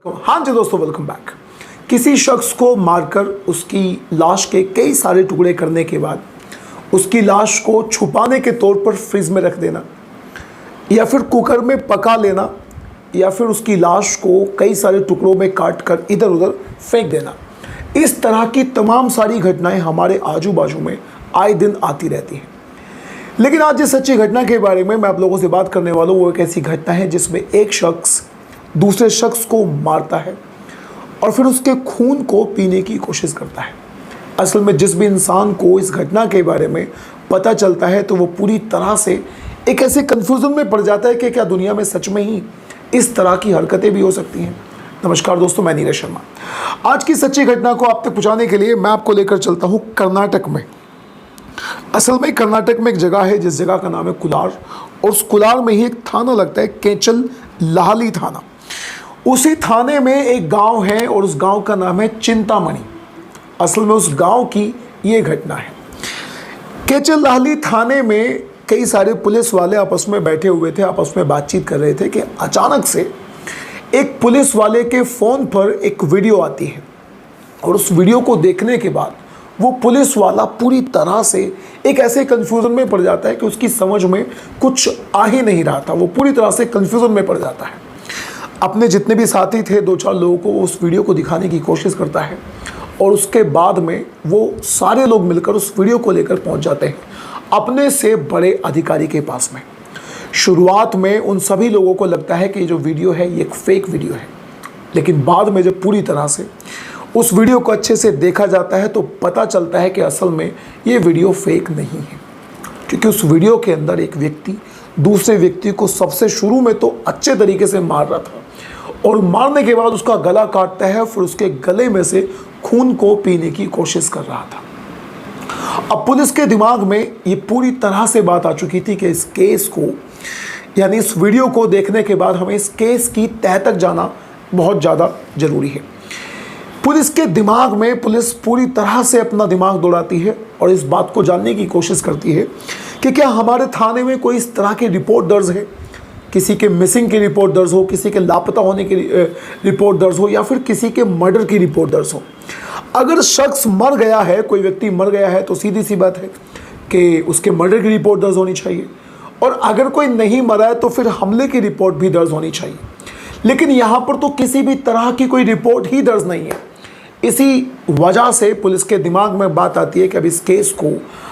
हाँ जी दोस्तों, welcome back. किसी शख्स को मारकर उसकी लाश के कई सारे टुकड़े करने के बाद उसकी लाश को छुपाने के तौर पर फ्रिज में रख देना, या फिर कुकर में पका लेना, या फिर उसकी लाश को कई सारे टुकड़ों में काट कर इधर उधर फेंक देना, इस तरह की तमाम सारी घटनाएं हमारे आजू बाजू में आए दिन आती रहती हैं। लेकिन आज जिस सच्ची घटना के बारे में मैं आप लोगों से बात करने वाला हूँ वो एक ऐसी घटना है जिसमें एक शख्स दूसरे शख्स को मारता है और फिर उसके खून को पीने की कोशिश करता है। असल में जिस भी इंसान को इस घटना के बारे में पता चलता है तो वो पूरी तरह से एक ऐसे कन्फ्यूज़न में पड़ जाता है कि क्या दुनिया में सच में ही इस तरह की हरकतें भी हो सकती हैं। नमस्कार दोस्तों, मैं नीरज शर्मा। आज की सच्ची घटना को आप तक पहुँचाने के लिए मैं आपको लेकर चलता हूँ कर्नाटक में। असल में कर्नाटक में एक जगह है जिस जगह का नाम है कुलार, और उस कुलार में ही एक थाना लगता है, केचल लाहली थाना। उसी थाने में एक गांव है और उस गांव का नाम है चिंतामणि। असल में उस गांव की ये घटना है। केचल लाहली थाने में कई सारे पुलिस वाले आपस में बैठे हुए थे, आपस में बातचीत कर रहे थे कि अचानक से एक पुलिस वाले के फ़ोन पर एक वीडियो आती है, और उस वीडियो को देखने के बाद वो पुलिस वाला पूरी तरह से एक ऐसे कन्फ्यूज़न में पड़ जाता है कि उसकी समझ में कुछ आ ही नहीं रहा था। वो पूरी तरह से कन्फ्यूज़न में पड़ जाता है। अपने जितने भी साथी थे, 2-4 लोगों को उस वीडियो को दिखाने की कोशिश करता है, और उसके बाद में वो सारे लोग मिलकर उस वीडियो को लेकर पहुंच जाते हैं अपने से बड़े अधिकारी के पास में। शुरुआत में उन सभी लोगों को लगता है कि ये जो वीडियो है ये एक फेक वीडियो है, लेकिन बाद में जब पूरी तरह से उस वीडियो को अच्छे से देखा जाता है तो पता चलता है कि असल में ये वीडियो फेक नहीं है, क्योंकि उस वीडियो के अंदर एक व्यक्ति दूसरे व्यक्ति को सबसे शुरू में तो अच्छे तरीके से मार रहा था, और मारने के बाद उसका गला काटता है, फिर उसके गले में से खून को पीने की कोशिश कर रहा था। अब पुलिस के दिमाग में ये पूरी तरह से बात आ चुकी थी कि इस केस को, यानी इस वीडियो को देखने के बाद हमें इस केस की तह तक जाना बहुत ज़्यादा ज़रूरी है। पुलिस के दिमाग में पुलिस पूरी तरह से अपना दिमाग दौड़ाती है और इस बात को जानने की कोशिश करती है कि क्या हमारे थाने में कोई इस तरह की रिपोर्ट दर्ज है, किसी के मिसिंग की रिपोर्ट दर्ज हो, किसी के लापता होने की रिपोर्ट दर्ज हो, या फिर किसी के मर्डर की रिपोर्ट दर्ज हो। अगर शख्स मर गया है, कोई व्यक्ति मर गया है, तो सीधी सी बात है कि उसके मर्डर की रिपोर्ट दर्ज होनी चाहिए, और अगर कोई नहीं मरा है तो फिर हमले की रिपोर्ट भी दर्ज होनी चाहिए। लेकिन यहाँ पर तो किसी भी तरह की कोई रिपोर्ट ही दर्ज नहीं है। इसी वजह से पुलिस के दिमाग में बात आती है कि अब इस केस को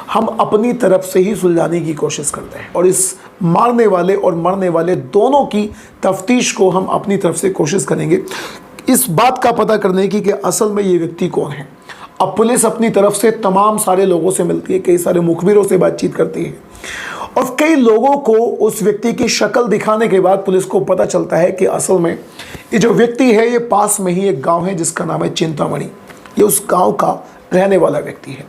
हम अपनी तरफ से ही सुलझाने की कोशिश करते हैं, और इस मारने वाले और मरने वाले दोनों की तफ्तीश को हम अपनी तरफ से कोशिश करेंगे इस बात का पता करने की कि असल में ये व्यक्ति कौन है। अब पुलिस अपनी तरफ से तमाम सारे लोगों से मिलती है, कई सारे मुखबिरों से बातचीत करती है, और कई लोगों को उस व्यक्ति की शक्ल दिखाने के बाद पुलिस को पता चलता है कि असल में ये जो व्यक्ति है ये पास में ही एक गांव है जिसका नाम है चिंतामणि। ये उस गांव का रहने वाला व्यक्ति है।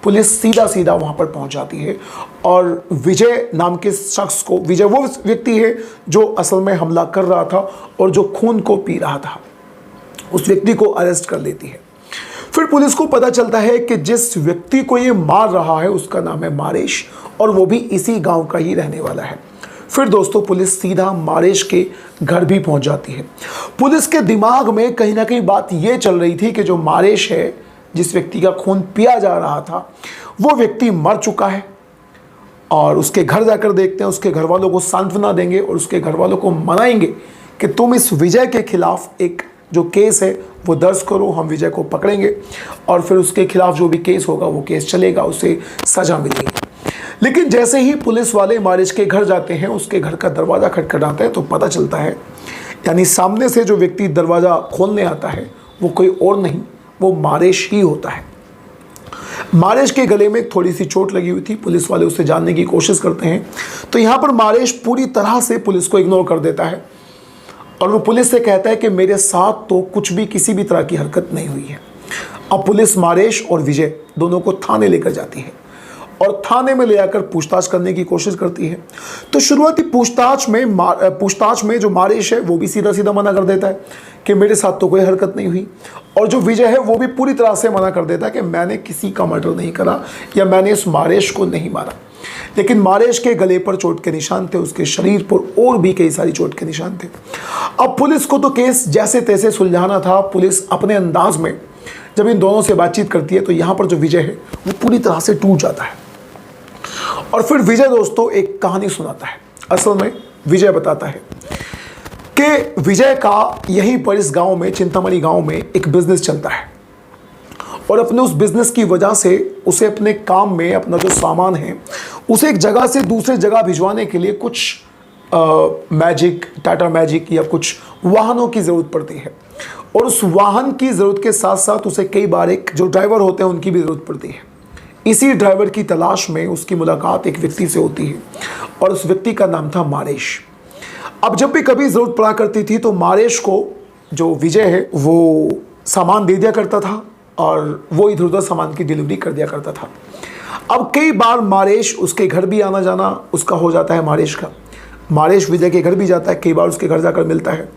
पुलिस सीधा सीधा वहां पर पहुंच जाती है और विजय नाम के शख्स को, विजय वो व्यक्ति है जो असल में हमला कर रहा था और जो खून को पी रहा था, उस व्यक्ति को अरेस्ट कर लेती है। फिर पुलिस को पता चलता है कि जिस व्यक्ति को ये मार रहा है उसका नाम है मारेश, और वो भी इसी गांव का ही रहने वाला है। फिर दोस्तों पुलिस सीधा मारेश के घर भी पहुंच जाती है। पुलिस के दिमाग में कहीं ना कहीं बात ये चल रही थी कि जो मारेश है, जिस व्यक्ति का खून पिया जा रहा था, वो व्यक्ति मर चुका है, और उसके घर जाकर देखते हैं, उसके घर वालों को सांत्वना देंगे और उसके घर वालों को मनाएंगे कि तुम इस विजय के खिलाफ एक जो केस है वो दर्ज करो, हम विजय को पकड़ेंगे, और फिर उसके खिलाफ जो भी केस होगा वो केस चलेगा, उसे सज़ा मिलेगी। लेकिन जैसे ही पुलिस वाले मारेश के घर जाते हैं, उसके घर का दरवाज़ा खटखटाते हैं तो पता चलता है, यानी सामने से जो व्यक्ति दरवाज़ा खोलने आता है वो कोई और नहीं, वो मारेश ही होता है। मारेश के गले में थोड़ी सी चोट लगी हुई थी। पुलिस वाले उससे जानने की कोशिश करते हैं तो यहाँ पर मारेश पूरी तरह से पुलिस को इग्नोर कर देता है, और वो पुलिस से कहता है कि मेरे साथ तो कुछ भी किसी भी तरह की हरकत नहीं हुई है। अब पुलिस मारेश और विजय दोनों को थाने लेकर जाती है और थाने में ले आकर पूछताछ करने की कोशिश करती है। तो शुरुआती पूछताछ में जो मारेश है वो भी सीधा सीधा मना कर देता है कि मेरे साथ तो कोई हरकत नहीं हुई, और जो विजय है वो भी पूरी तरह से मना कर देता है कि मैंने किसी का मर्डर नहीं करा या मैंने इस मारेश को नहीं मारा। लेकिन मारेश के गले पर चोट के निशान थे, उसके शरीर पर और भी कई सारी चोट के निशान थे। अब पुलिस को तो केस जैसे तैसे सुलझाना था। पुलिस अपने अंदाज में जब इन दोनों से बातचीत करती है तो यहाँ पर जो विजय है वो पूरी तरह से टूट जाता है। और फिर विजय दोस्तों एक कहानी सुनाता है। असल में विजय बताता है कि विजय का यहीं पर इस गांव में, चिंतामणि गांव में एक बिजनेस चलता है और अपने उस बिजनेस की वजह से उसे अपने काम में अपना जो सामान है उसे एक जगह से दूसरी जगह भिजवाने के लिए कुछ मैजिक, टाटा मैजिक या कुछ वाहनों की ज़रूरत पड़ती है। और उस वाहन की ज़रूरत के साथ साथ उसे कई बार एक जो ड्राइवर होते हैं उनकी भी ज़रूरत पड़ती है। इसी ड्राइवर की तलाश में उसकी मुलाकात एक व्यक्ति से होती है और उस व्यक्ति का नाम था मारेश। अब जब भी कभी ज़रूरत पड़ा करती थी तो मारेश को जो विजय है वो सामान दे दिया करता था और वो इधर उधर सामान की डिलीवरी कर दिया करता था। अब कई बार मारेश उसके घर भी आना जाना उसका हो जाता है। मारेश विजय के घर भी जाता है, कई बार उसके घर जाकर मिलता है,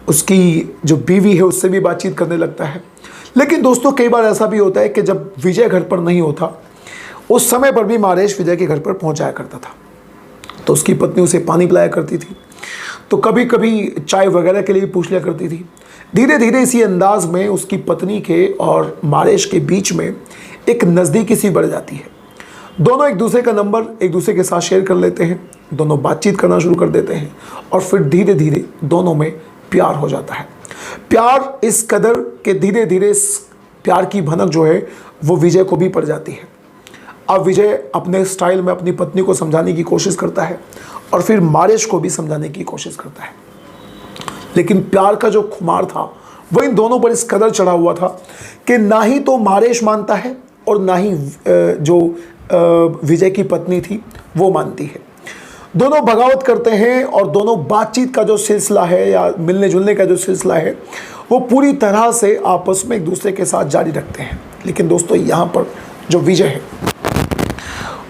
उसकी जो बीवी है उससे भी बातचीत करने लगता है। लेकिन दोस्तों कई बार ऐसा भी होता है कि जब विजय घर पर नहीं होता उस समय पर भी मारेश विजय के घर पर पहुंच जाया करता था। तो उसकी पत्नी उसे पानी पिलाया करती थी, तो कभी कभी चाय वगैरह के लिए पूछ लिया करती थी। धीरे धीरे इसी अंदाज में उसकी पत्नी के और मारेश के बीच में एक नज़दीकी सी बढ़ जाती है। दोनों एक दूसरे का नंबर एक दूसरे के साथ शेयर कर लेते हैं, दोनों बातचीत करना शुरू कर देते हैं और फिर धीरे धीरे दोनों में प्यार हो जाता है। प्यार इस कदर के धीरे धीरे इस प्यार की भनक जो है वो विजय को भी पड़ जाती है। अब विजय अपने स्टाइल में अपनी पत्नी को समझाने की कोशिश करता है और फिर मारेश को भी समझाने की कोशिश करता है। लेकिन प्यार का जो खुमार था वो इन दोनों पर इस कदर चढ़ा हुआ था कि ना ही तो मारेश मानता है और ना ही जो विजय की पत्नी थी वो मानती है। दोनों बगावत करते हैं और दोनों बातचीत का जो सिलसिला है या मिलने जुलने का जो सिलसिला है वो पूरी तरह से आपस में एक दूसरे के साथ जारी रखते हैं। लेकिन दोस्तों यहाँ पर जो विजय है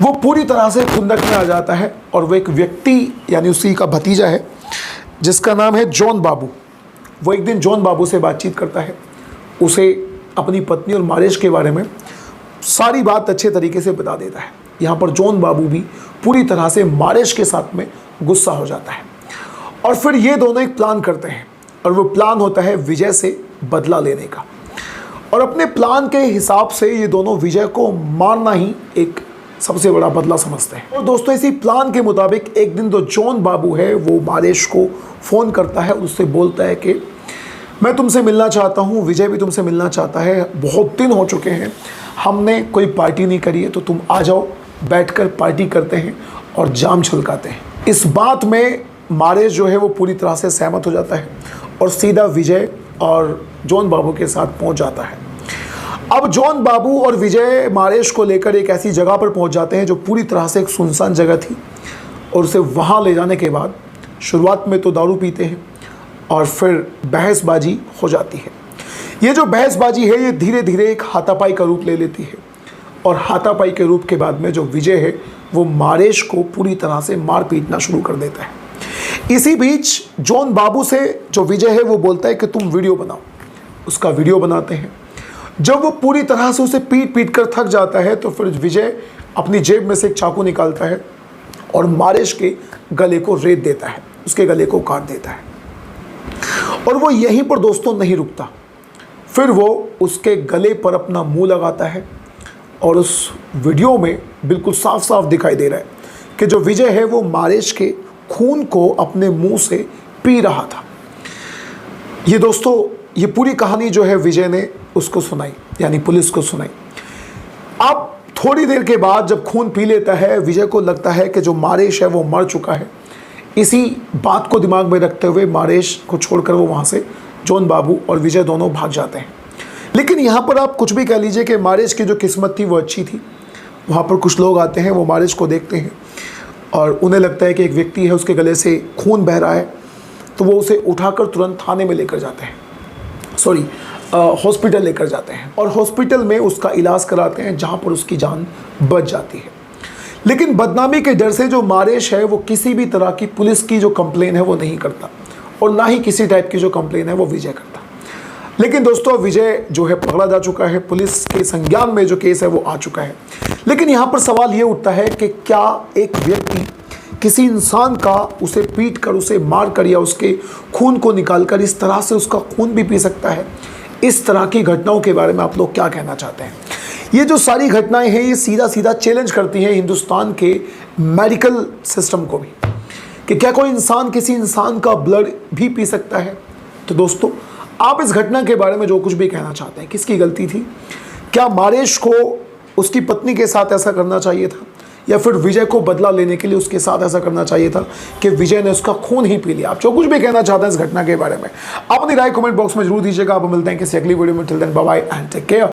वो पूरी तरह से खुंदक में आ जाता है और वो एक व्यक्ति यानी उसी का भतीजा है जिसका नाम है जॉन बाबू। वो एक दिन जॉन बाबू से बातचीत करता है, उसे अपनी पत्नी और मारेश के बारे में सारी बात अच्छे तरीके से बता देता है। यहाँ पर जॉन बाबू भी पूरी तरह से मारेश के साथ में गुस्सा हो जाता है और फिर ये दोनों एक प्लान करते हैं और वो प्लान होता है विजय से बदला लेने का। और अपने प्लान के हिसाब से ये दोनों विजय को मारना ही एक सबसे बड़ा बदला समझते हैं। और दोस्तों इसी प्लान के मुताबिक एक दिन तो जॉन बाबू है वो मारेश को फ़ोन करता है, उससे बोलता है कि मैं तुमसे मिलना चाहता हूँ, विजय भी तुमसे मिलना चाहता है, बहुत दिन हो चुके हैं हमने कोई पार्टी नहीं करी है, तो तुम आ जाओ, बैठकर पार्टी करते हैं और जाम छलकाते हैं। इस बात में मारेश जो है वो पूरी तरह से सहमत हो जाता है और सीधा विजय और जॉन बाबू के साथ पहुंच जाता है। अब जॉन बाबू और विजय मारेश को लेकर एक ऐसी जगह पर पहुंच जाते हैं जो पूरी तरह से एक सुनसान जगह थी और उसे वहां ले जाने के बाद शुरुआत में तो दारू पीते हैं और फिर बहसबाजी हो जाती है। ये जो बहसबाजी है ये धीरे धीरे एक हाथापाई का रूप ले लेती है और हाथापाई के रूप के बाद में जो विजय है वो मारेश को पूरी तरह से मार पीटना शुरू कर देता है। इसी बीच जॉन बाबू से जो विजय है वो बोलता है कि तुम वीडियो बनाओ। उसका वीडियो बनाते हैं। जब वो पूरी तरह से उसे पीट पीट कर थक जाता है तो फिर विजय अपनी जेब में से एक चाकू निकालता है और मारेश के गले को रेत देता है, उसके गले को काट देता है। और वो यहीं पर दोस्तों नहीं रुकता, फिर वो उसके गले पर अपना मुंह लगाता है और उस वीडियो में बिल्कुल साफ साफ दिखाई दे रहा है कि जो विजय है वो मारेश के खून को अपने मुंह से पी रहा था। ये दोस्तों ये पूरी कहानी जो है विजय ने उसको सुनाई, यानी पुलिस को सुनाई। अब थोड़ी देर के बाद जब खून पी लेता है विजय को लगता है कि जो मारेश है वो मर चुका है। इसी बात को दिमाग में रखते हुए मारेश को छोड़कर वो वहाँ से जॉन बाबू और विजय दोनों भाग जाते हैं। लेकिन यहाँ पर आप कुछ भी कह लीजिए कि मारेश की जो किस्मत थी वो अच्छी थी। वहाँ पर कुछ लोग आते हैं, वो मारेश को देखते हैं और उन्हें लगता है कि एक व्यक्ति है उसके गले से खून बह रहा है, तो वो उसे उठाकर तुरंत थाने में लेकर जाते हैं, हॉस्पिटल लेकर जाते हैं और हॉस्पिटल में उसका इलाज कराते हैं जहाँ पर उसकी जान बच जाती है। लेकिन बदनामी के डर से जो मारेश है वो किसी भी तरह की पुलिस की जो कंप्लेन है वो नहीं करता और ना ही किसी टाइप की जो कंप्लेन है वो विजय करता। लेकिन दोस्तों विजय जो है पकड़ा जा चुका है, पुलिस के संज्ञान में जो केस है वो आ चुका है। लेकिन यहाँ पर सवाल ये उठता है कि क्या एक व्यक्ति किसी इंसान का उसे पीट कर, उसे मार कर या उसके खून को निकाल कर इस तरह से उसका खून भी पी सकता है? इस तरह की घटनाओं के बारे में आप लोग क्या कहना चाहते हैं? ये जो सारी घटनाएं हैं ये सीधा सीधा चैलेंज करती हैं हिंदुस्तान के मेडिकल सिस्टम को भी, कि क्या कोई इंसान किसी इंसान का ब्लड भी पी सकता है? तो दोस्तों आप इस घटना के बारे में जो कुछ भी कहना चाहते हैं, किसकी गलती थी? क्या मारेश को उसकी पत्नी के साथ ऐसा करना चाहिए था, या फिर विजय को बदला लेने के लिए उसके साथ ऐसा करना चाहिए था कि विजय ने उसका खून ही पी लिया? आप जो कुछ भी कहना चाहते हैं इस घटना के बारे में, अपनी राय कमेंट बॉक्स में जरूर दीजिएगा। आप मिलते हैं किसी अगली वीडियो में। Till then bye bye and take care.